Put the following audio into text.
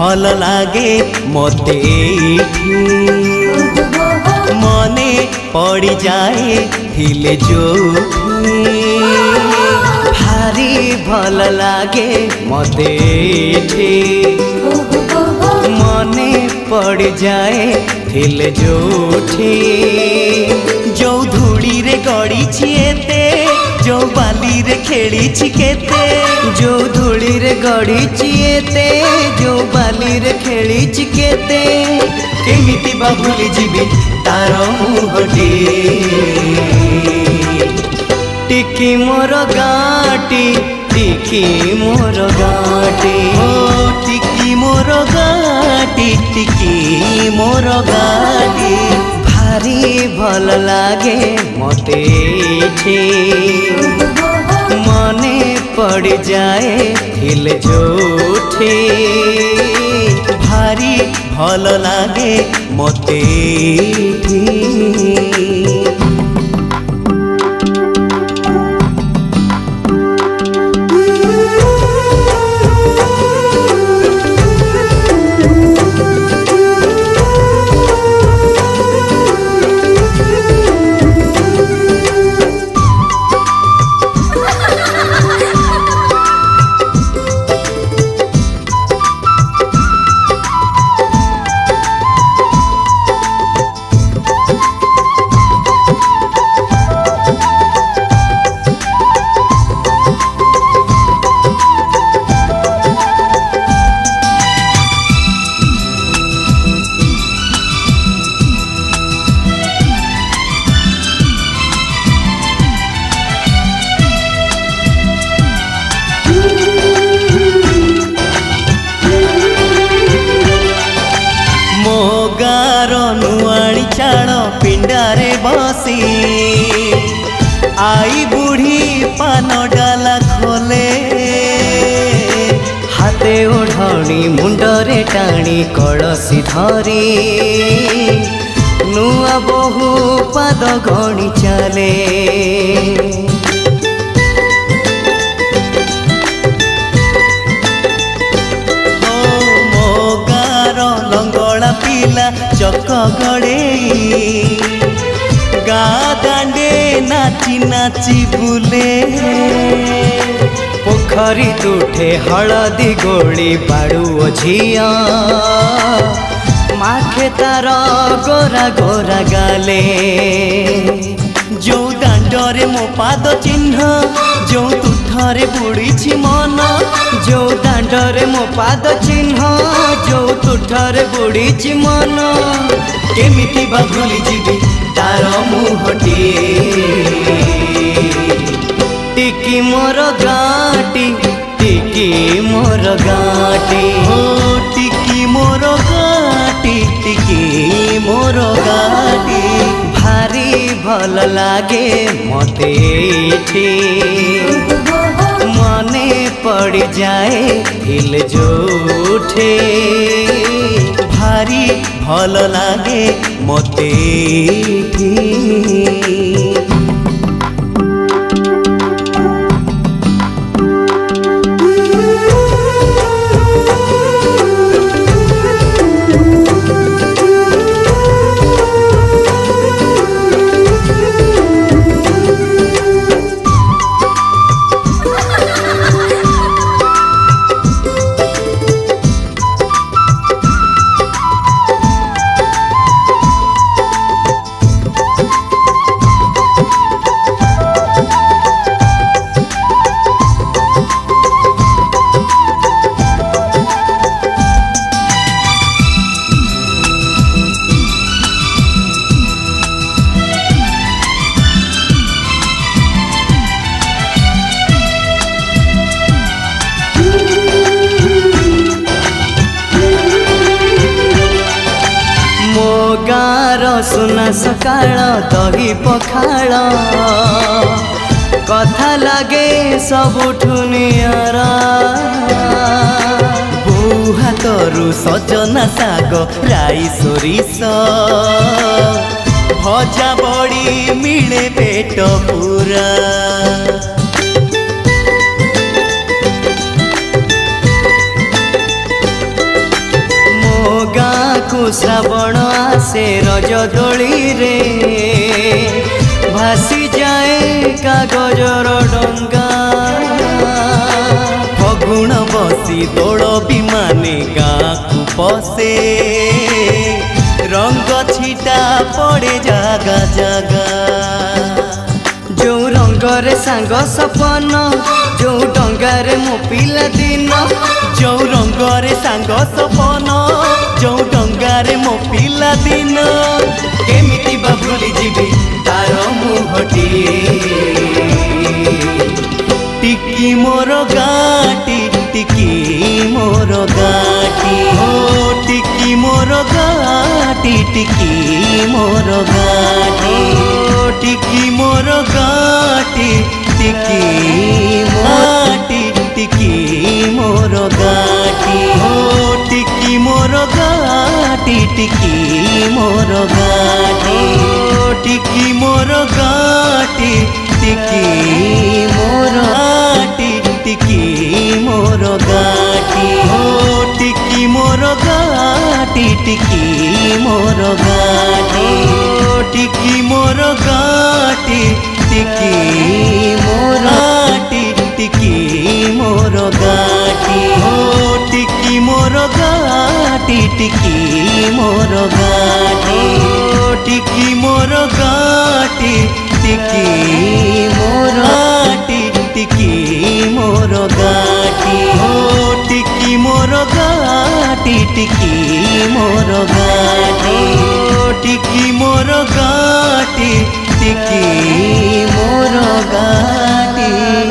भल लागे मते मने पड़ी जाए हिले जो भारी भल लागे मते मने पड़ जाए हिले जोठी जो धूड़ी रे गड़ी छिएते जो बाली रे खेली छिकेते जो धूड़ी रे गड़ी छिएते जो बाली रे खेली छिकेते केमिति बा भूली जीवी तार मुहटी टिकी मोर गाटी टिकी मोर गाटी टिकी मोर गाटी टिकी मोर गाटी भारी भल लागे मते मने पड़ जाए हिल जोठे भारी भल लागे मते पिंडारे बसी आई बुढ़ी पान डाला खोले हाथे ओढ़णी मुंडरे टाणी कलसी धरी नुआ बहु पाद गणी चले लंगड़ा पिला चक गड़े गा दांडे नाची नाची बुले पोखरी तुठे हलदी गोली बाड़ू झिया माखे तार गोरा गोरा गाले जो दांडरे मो पाद चिन्ह जो तुठरे बुड़ी मन जो दांडरे मो पाद चिन्ह जो तुठरे बुड़ी मन केमिति बा भूली जीवी तार मुहटी टिकी मोर गाटी टिकी मोर गाटी टिकी मोर गाटी टिकी मोर गाटी भारी भल लागे मते मने पड़ जाए हिल जोठे भारी भल लागे मते सुना सकाळ दही पखाळ कथा लागे सबुठु नियारा बो हाथरू सजना साग राई सोरिष भजा बड़ी मिले पेट पूरा पाखु श्रावण आसे रज दोली रे भासी जाए कागजर डंगा फगुण बसी दौड़ विमाने गाँ को पसे रंग छिटा पड़े जागा जागा जो रंगरे सांग सपन जो डंगारे मो पिला दिन जो रंगरे सांग सपन जो डंगारे मो पिला दिन केमिति बा भूली जीवी तार मुहटी टिकी मोर गाटी टिकी मोर गाटी हो टिकी मोर गाटी टिकी मोर गाटी टिकी मोर गाटी टिकी माटी टिकी मोर गाटी हो टिकी मोर गाटी टिकी मोर गाटी टिकी मोर गाटी टिकी मोर गाटी टिकी मोर गाटी हो टिकी मोर गाटी टिकी मोर गाटी टिकी मोर गाटी टिकी मोर गाटी टिकी मोर गाटी हो टिकी मोर गाटी टिकी मोर गाटी टिकी मोर गाटी टिकी मोर गाटी टिकी मोर गाटी हो टिकी मोर गाटी टिकी मोर गाटी टिकी मोर गाटी टिकी मोर गाटी।